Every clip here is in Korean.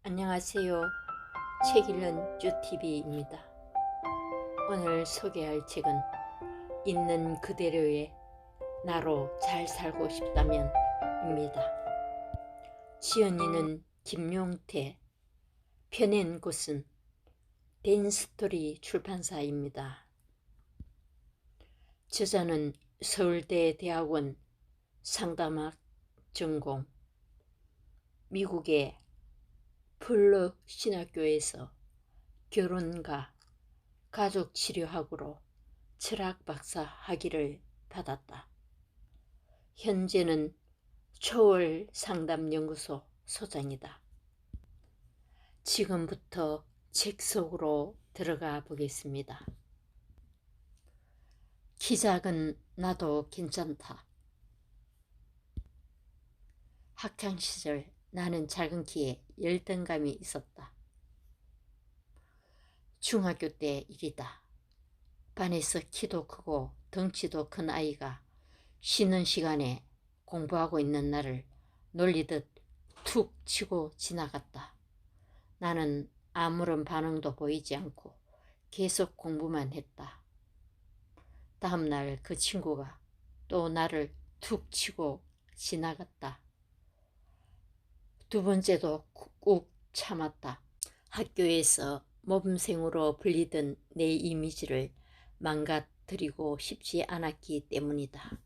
안녕하세요. 책 읽는 쭈TV입니다. 오늘 소개할 책은 있는 그대로의 나로 잘 살고 싶다면 입니다. 지은이는 김용태, 펴낸 곳은 댄스토리 출판사입니다. 저자는 서울대 대학원 상담학 전공, 미국의 플러 신학교에서 결혼과 가족치료학으로 철학 박사 학위를 받았다. 현재는 초월 상담연구소 소장이다. 지금부터 책 속으로 들어가 보겠습니다. 키 작은 나도 괜찮다. 학창시절 나는 작은 키에 열등감이 있었다. 중학교 때 일이다. 반에서 키도 크고 덩치도 큰 아이가 쉬는 시간에 공부하고 있는 나를 놀리듯 툭 치고 지나갔다. 나는 아무런 반응도 보이지 않고 계속 공부만 했다. 다음날 그 친구가 또 나를 툭 치고 지나갔다. 두 번째도 꾹 참았다. 학교에서 모범생으로 불리던 내 이미지를 망가뜨리고 싶지 않았기 때문이다.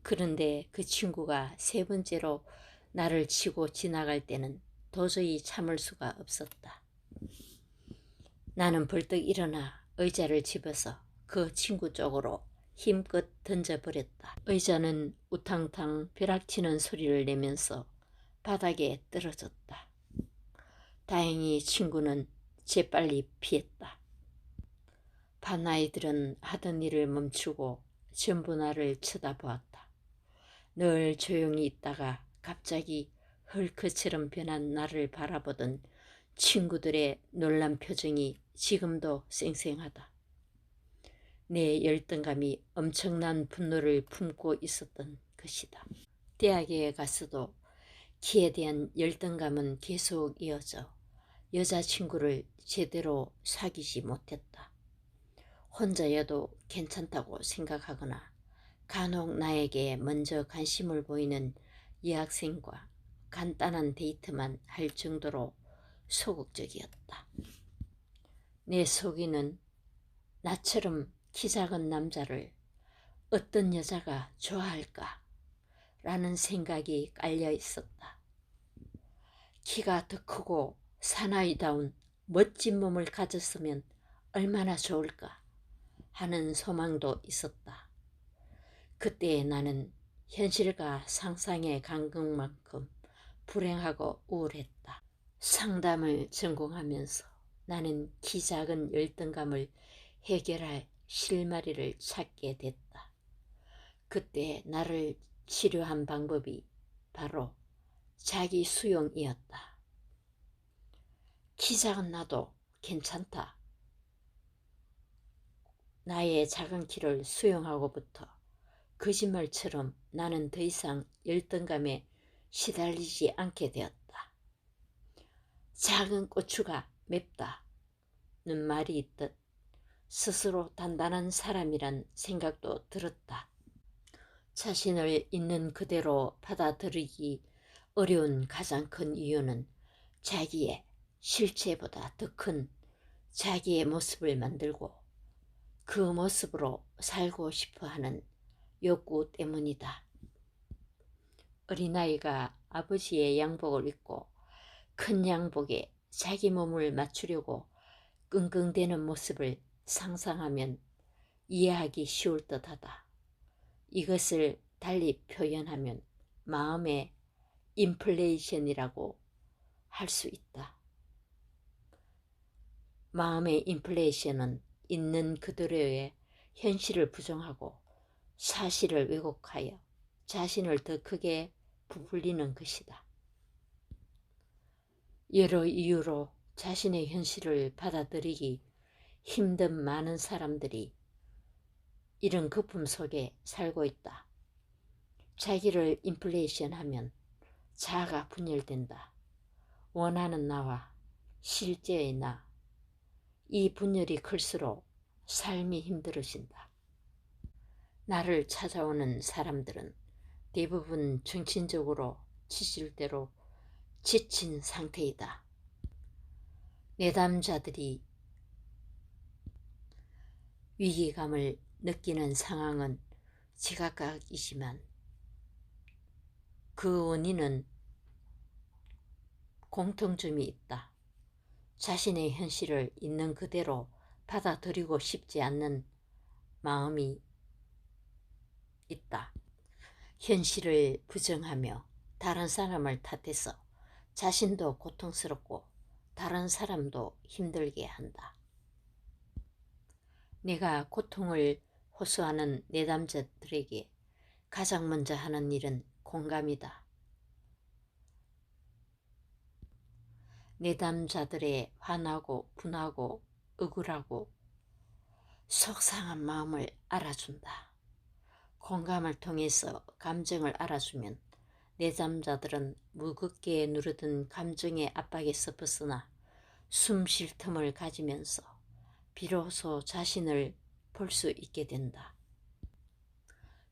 그런데 그 친구가 세 번째로 나를 치고 지나갈 때는 도저히 참을 수가 없었다. 나는 벌떡 일어나 의자를 집어서 그 친구 쪽으로 힘껏 던져버렸다. 의자는 우탕탕 벼락치는 소리를 내면서 바닥에 떨어졌다. 다행히 친구는 재빨리 피했다. 반 아이들은 하던 일을 멈추고 전부 나를 쳐다보았다. 늘 조용히 있다가 갑자기 헐크처럼 변한 나를 바라보던 친구들의 놀란 표정이 지금도 쌩쌩하다. 내 열등감이 엄청난 분노를 품고 있었던 것이다. 대학에 가서도 키에 대한 열등감은 계속 이어져 여자친구를 제대로 사귀지 못했다. 혼자여도 괜찮다고 생각하거나 간혹 나에게 먼저 관심을 보이는 여학생과 간단한 데이트만 할 정도로 소극적이었다. 내 속에는 나처럼 키 작은 남자를 어떤 여자가 좋아할까? 라는 생각이 깔려 있었다. 키가 더 크고 사나이다운 멋진 몸을 가졌으면 얼마나 좋을까 하는 소망도 있었다. 그때 나는 현실과 상상의 간극만큼 불행하고 우울했다. 상담을 전공하면서 나는 키 작은 열등감을 해결할 실마리를 찾게 됐다. 그때 나를 치료한 방법이 바로 자기 수용이었다. 키 작은 나도 괜찮다. 나의 작은 키를 수용하고부터 거짓말처럼 나는 더 이상 열등감에 시달리지 않게 되었다. 작은 고추가 맵다는 말이 있듯 스스로 단단한 사람이란 생각도 들었다. 자신을 있는 그대로 받아들이기 어려운 가장 큰 이유는 자기의 실체보다 더 큰 자기의 모습을 만들고 그 모습으로 살고 싶어하는 욕구 때문이다. 어린아이가 아버지의 양복을 입고 큰 양복에 자기 몸을 맞추려고 끙끙대는 모습을 상상하면 이해하기 쉬울 듯하다. 이것을 달리 표현하면 마음의 인플레이션이라고 할 수 있다. 마음의 인플레이션은 있는 그대로의 현실을 부정하고 사실을 왜곡하여 자신을 더 크게 부풀리는 것이다. 여러 이유로 자신의 현실을 받아들이기 힘든 많은 사람들이 이런 거품 속에 살고 있다. 자기를 인플레이션하면 자아가 분열된다. 원하는 나와 실제의 나, 이 분열이 클수록 삶이 힘들어진다. 나를 찾아오는 사람들은 대부분 정신적으로 지질대로 지친 상태이다. 내담자들이 위기감을 느끼는 상황은 지각각이지만 그 원인은 공통점이 있다. 자신의 현실을 있는 그대로 받아들이고 싶지 않는 마음이 있다. 현실을 부정하며 다른 사람을 탓해서 자신도 고통스럽고 다른 사람도 힘들게 한다. 내가 고통을 호소하는 내담자들에게 가장 먼저 하는 일은 공감이다. 내담자들의 화나고 분하고 억울하고 속상한 마음을 알아준다. 공감을 통해서 감정을 알아주면 내담자들은 무겁게 누르던 감정의 압박에서 벗어나 숨 쉴 틈을 가지면서 비로소 자신을 볼 수 있게 된다.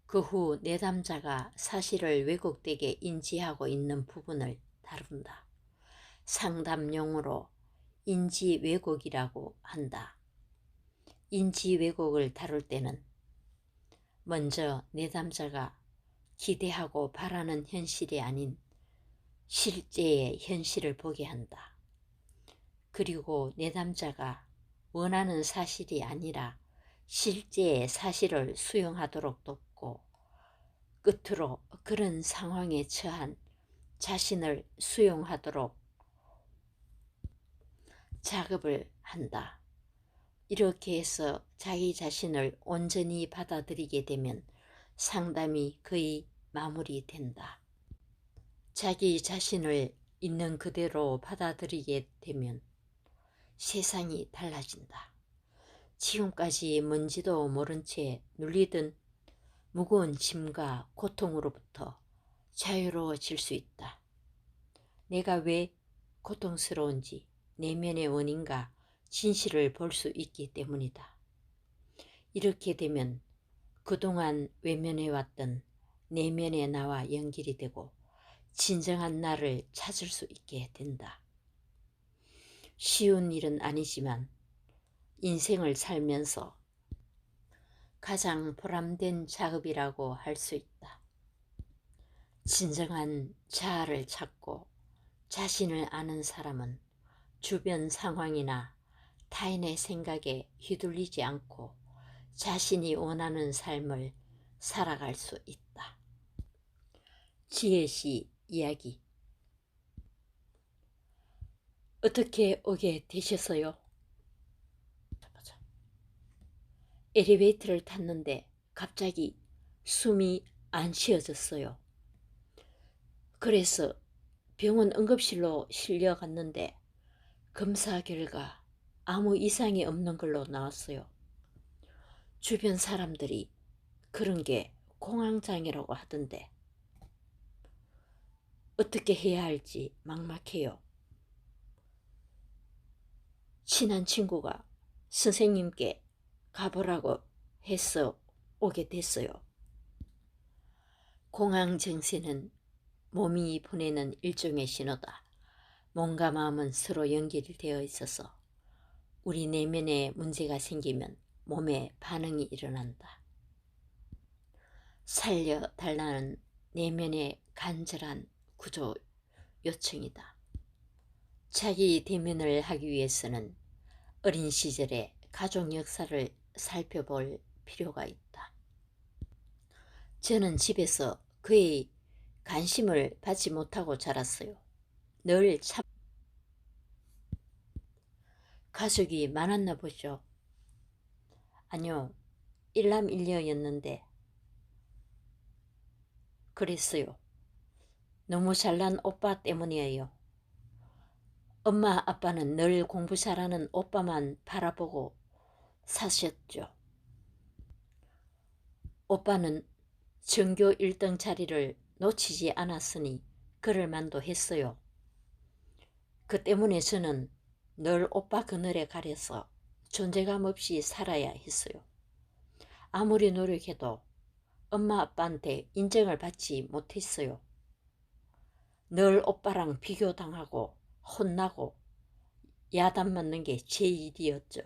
그 후 내담자가 사실을 왜곡되게 인지하고 있는 부분을 다룬다. 상담용어로 인지 왜곡이라고 한다. 인지 왜곡을 다룰 때는 먼저 내담자가 기대하고 바라는 현실이 아닌 실제의 현실을 보게 한다. 그리고 내담자가 원하는 사실이 아니라 실제의 사실을 수용하도록 돕고 끝으로 그런 상황에 처한 자신을 수용하도록 작업을 한다. 이렇게 해서 자기 자신을 온전히 받아들이게 되면 상담이 거의 마무리된다. 자기 자신을 있는 그대로 받아들이게 되면 세상이 달라진다. 지금까지 뭔지도 모른 채 눌리던 무거운 짐과 고통으로부터 자유로워질 수 있다. 내가 왜 고통스러운지 내면의 원인과 진실을 볼 수 있기 때문이다. 이렇게 되면 그동안 외면해왔던 내면의 나와 연결이 되고 진정한 나를 찾을 수 있게 된다. 쉬운 일은 아니지만 인생을 살면서 가장 보람된 작업이라고 할 수 있다. 진정한 자아를 찾고 자신을 아는 사람은 주변 상황이나 타인의 생각에 휘둘리지 않고 자신이 원하는 삶을 살아갈 수 있다. 지혜씨 이야기. 어떻게 오게 되셨어요? 엘리베이터를 탔는데 갑자기 숨이 안 쉬어졌어요. 그래서 병원 응급실로 실려갔는데 검사 결과 아무 이상이 없는 걸로 나왔어요. 주변 사람들이 그런 게 공황장애라고 하던데 어떻게 해야 할지 막막해요. 친한 친구가 선생님께 가보라고 해서 오게 됐어요. 공황증세는 몸이 보내는 일종의 신호다. 몸과 마음은 서로 연결이 되어 있어서 우리 내면에 문제가 생기면 몸에 반응이 일어난다. 살려달라는 내면의 간절한 구조 요청이다. 자기 대면을 하기 위해서는 어린 시절의 가족 역사를 살펴볼 필요가 있다. 저는 집에서 그의 관심을 받지 못하고 자랐어요. 늘 참 가족이 많았나 보죠. 아니요, 일남일녀였는데 그랬어요. 너무 잘난 오빠 때문이에요. 엄마 아빠는 늘 공부 잘하는 오빠만 바라보고 사셨죠. 오빠는 전교 1등 자리를 놓치지 않았으니 그럴 만도 했어요. 그 때문에 저는 늘 오빠 그늘에 가려서 존재감 없이 살아야 했어요. 아무리 노력해도 엄마 아빠한테 인정을 받지 못했어요. 늘 오빠랑 비교당하고 혼나고 야단 맞는 게 제 일이었죠.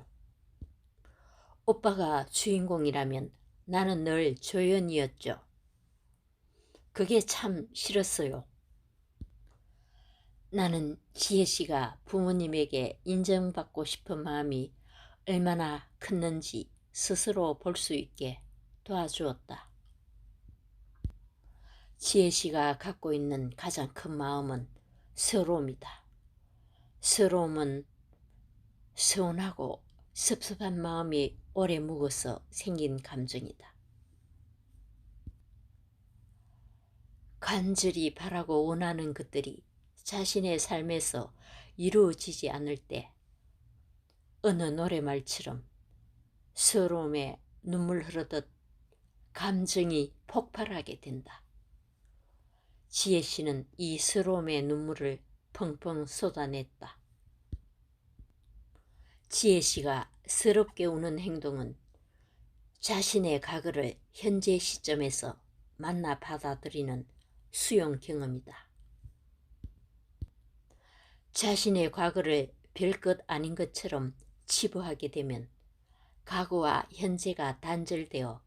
오빠가 주인공이라면 나는 늘 조연이었죠. 그게 참 싫었어요. 나는 지혜씨가 부모님에게 인정받고 싶은 마음이 얼마나 컸는지 스스로 볼 수 있게 도와주었다. 지혜씨가 갖고 있는 가장 큰 마음은 서러움이다. 서러움은 서운하고 섭섭한 마음이 오래 묵어서 생긴 감정이다. 간절히 바라고 원하는 것들이 자신의 삶에서 이루어지지 않을 때 어느 노래말처럼 서러움에 눈물 흐르듯 감정이 폭발하게 된다. 지혜씨는 이 서러움의 눈물을 펑펑 쏟아냈다. 지혜씨가 서럽게 우는 행동은 자신의 과거를 현재 시점에서 만나 받아들이는 수용 경험이다. 자신의 과거를 별것 아닌 것처럼 치부하게 되면 과거와 현재가 단절되어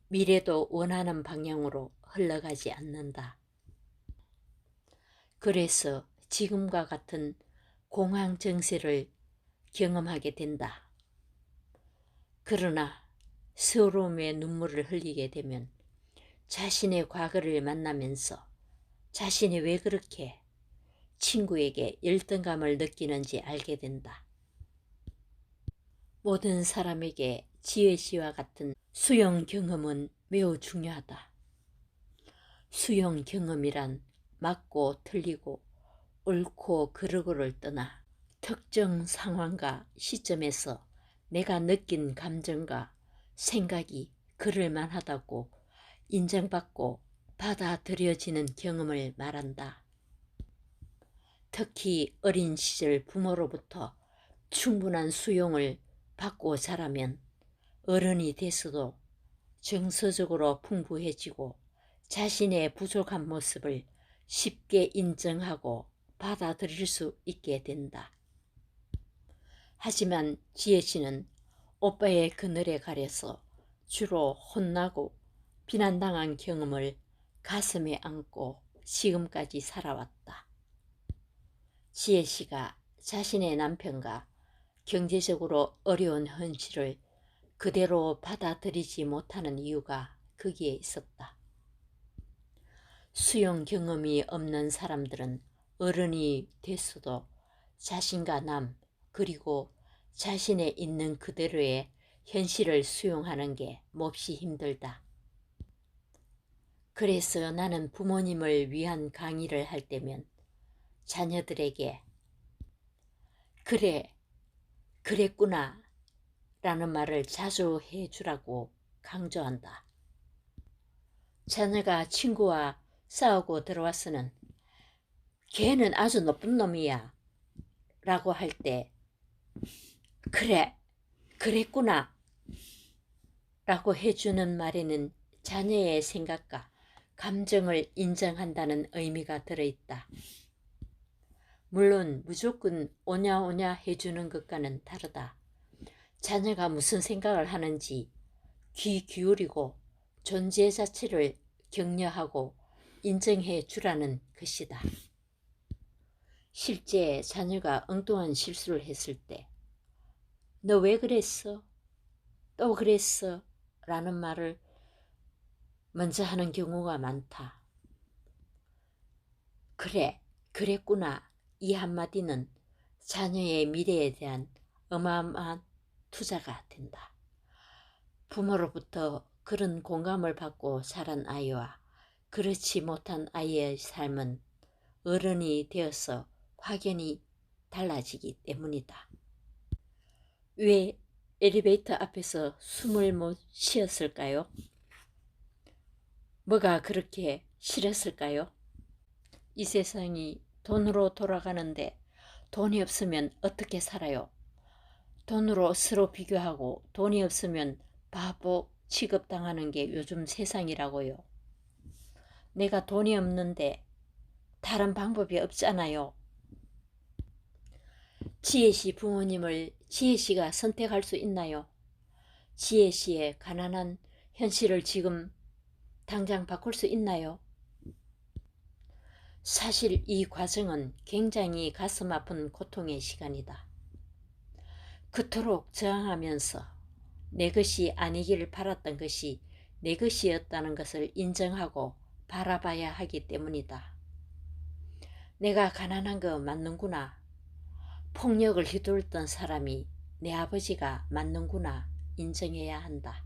미래도 원하는 방향으로 흘러가지 않는다. 그래서 지금과 같은 공황정세를 경험하게 된다. 그러나 서러움의 눈물을 흘리게 되면 자신의 과거를 만나면서 자신이 왜 그렇게 친구에게 열등감을 느끼는지 알게 된다. 모든 사람에게 지혜씨와 같은 수용 경험은 매우 중요하다. 수용 경험이란 맞고 틀리고 옳고 그르고를 떠나 특정 상황과 시점에서 내가 느낀 감정과 생각이 그럴 만하다고 인정받고 받아들여지는 경험을 말한다. 특히 어린 시절 부모로부터 충분한 수용을 받고 자라면 어른이 돼서도 정서적으로 풍부해지고 자신의 부족한 모습을 쉽게 인정하고 받아들일 수 있게 된다. 하지만 지혜씨는 오빠의 그늘에 가려서 주로 혼나고 비난당한 경험을 가슴에 안고 지금까지 살아왔다. 지혜씨가 자신의 남편과 경제적으로 어려운 현실을 그대로 받아들이지 못하는 이유가 거기에 있었다. 수용 경험이 없는 사람들은 어른이 됐어도 자신과 남 그리고 자신의 있는 그대로의 현실을 수용하는 게 몹시 힘들다. 그래서 나는 부모님을 위한 강의를 할 때면 자녀들에게 그래, 그랬구나 라는 말을 자주 해주라고 강조한다. 자녀가 친구와 싸우고 들어와서는 걔는 아주 나쁜 놈이야 라고 할 때 그래, 그랬구나 라고 해주는 말에는 자녀의 생각과 감정을 인정한다는 의미가 들어있다. 물론 무조건 오냐오냐 해주는 것과는 다르다. 자녀가 무슨 생각을 하는지 귀 기울이고 존재 자체를 격려하고 인정해 주라는 것이다. 실제 자녀가 엉뚱한 실수를 했을 때 너 왜 그랬어? 또 그랬어? 라는 말을 먼저 하는 경우가 많다. 그래, 그랬구나. 이 한마디는 자녀의 미래에 대한 어마어마한 투자가 된다. 부모로부터 그런 공감을 받고 자란 아이와 그렇지 못한 아이의 삶은 어른이 되어서 확연히 달라지기 때문이다. 왜 엘리베이터 앞에서 숨을 못 쉬었을까요? 뭐가 그렇게 싫었을까요? 이 세상이 돈으로 돌아가는데 돈이 없으면 어떻게 살아요? 돈으로 서로 비교하고 돈이 없으면 바보 취급당하는 게 요즘 세상이라고요. 내가 돈이 없는데 다른 방법이 없잖아요. 지혜씨 부모님을 지혜씨가 선택할 수 있나요? 지혜씨의 가난한 현실을 지금 당장 바꿀 수 있나요? 사실 이 과정은 굉장히 가슴 아픈 고통의 시간이다. 그토록 저항하면서 내 것이 아니기를 바랐던 것이 내 것이었다는 것을 인정하고 바라봐야 하기 때문이다. 내가 가난한 거 맞는구나. 폭력을 휘둘렀던 사람이 내 아버지가 맞는구나 인정해야 한다.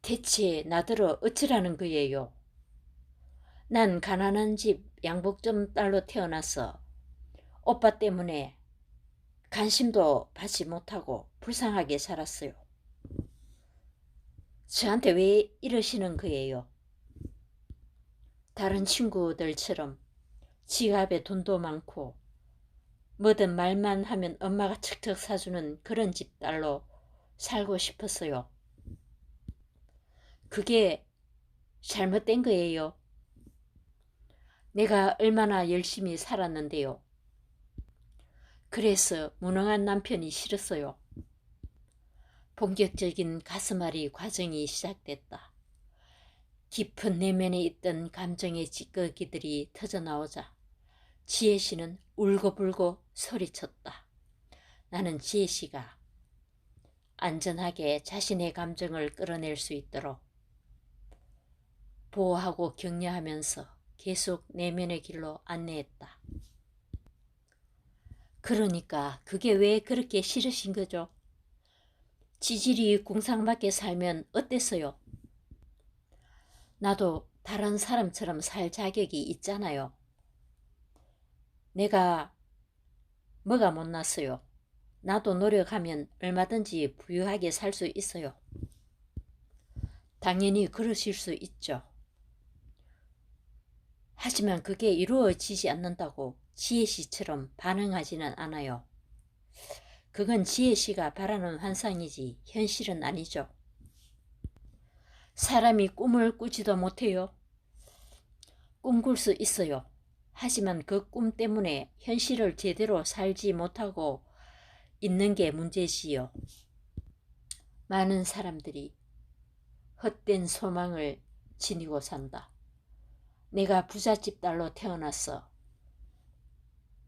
대체 나더러 어찌라는 거예요? 난 가난한 집 양복점 딸로 태어나서 오빠 때문에 관심도 받지 못하고 불쌍하게 살았어요. 저한테 왜 이러시는 거예요? 다른 친구들처럼 지갑에 돈도 많고 뭐든 말만 하면 엄마가 척척 사주는 그런 집 딸로 살고 싶었어요. 그게 잘못된 거예요. 내가 얼마나 열심히 살았는데요. 그래서 무능한 남편이 싫었어요. 본격적인 가슴앓이 과정이 시작됐다. 깊은 내면에 있던 감정의 찌꺼기들이 터져나오자 지혜씨는 울고불고 소리쳤다. 나는 지혜씨가 안전하게 자신의 감정을 끌어낼 수 있도록 보호하고 격려하면서 계속 내면의 길로 안내했다. 그러니까 그게 왜 그렇게 싫으신 거죠? 지질이 공상밖에 살면 어땠어요? 나도 다른 사람처럼 살 자격이 있잖아요. 내가 뭐가 못났어요? 나도 노력하면 얼마든지 부유하게 살 수 있어요. 당연히 그러실 수 있죠. 하지만 그게 이루어지지 않는다고 지혜씨처럼 반응하지는 않아요. 그건 지혜씨가 바라는 환상이지 현실은 아니죠. 사람이 꿈을 꾸지도 못해요. 꿈꿀 수 있어요. 하지만 그 꿈 때문에 현실을 제대로 살지 못하고 있는 게 문제지요. 많은 사람들이 헛된 소망을 지니고 산다. 내가 부잣집 딸로 태어나서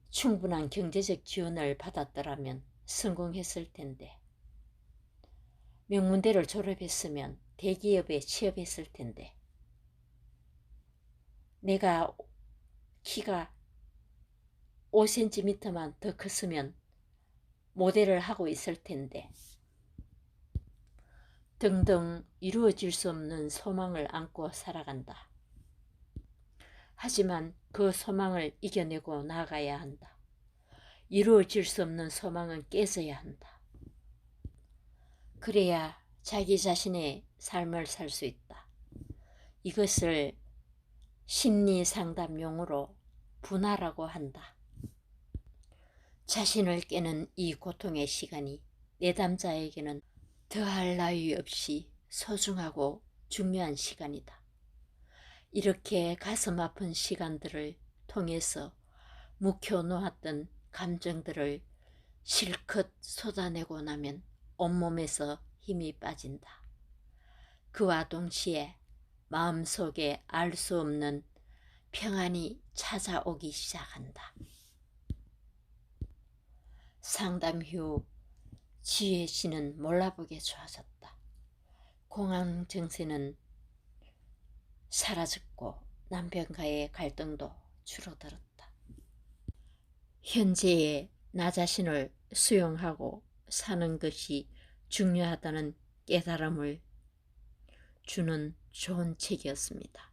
충분한 경제적 지원을 받았더라면 성공했을 텐데, 명문대를 졸업했으면 대기업에 취업했을 텐데, 내가 키가 5cm만 더 컸으면 모델을 하고 있을 텐데, 등등 이루어질 수 없는 소망을 안고 살아간다. 하지만 그 소망을 이겨내고 나아가야 한다. 이루어질 수 없는 소망은 깨져야 한다. 그래야 자기 자신의 삶을 살 수 있다. 이것을 심리상담 용어로 분화라고 한다. 자신을 깨는 이 고통의 시간이 내담자에게는 더할 나위 없이 소중하고 중요한 시간이다. 이렇게 가슴 아픈 시간들을 통해서 묵혀놓았던 감정들을 실컷 쏟아내고 나면 온몸에서 힘이 빠진다. 그와 동시에 마음속에 알 수 없는 평안이 찾아오기 시작한다. 상담 후 지혜씨는 몰라보게 좋아졌다. 공황 증세는 사라졌고 남편과의 갈등도 줄어들었다. 현재의 나 자신을 수용하고 사는 것이 중요하다는 깨달음을 주는 좋은 책이었습니다.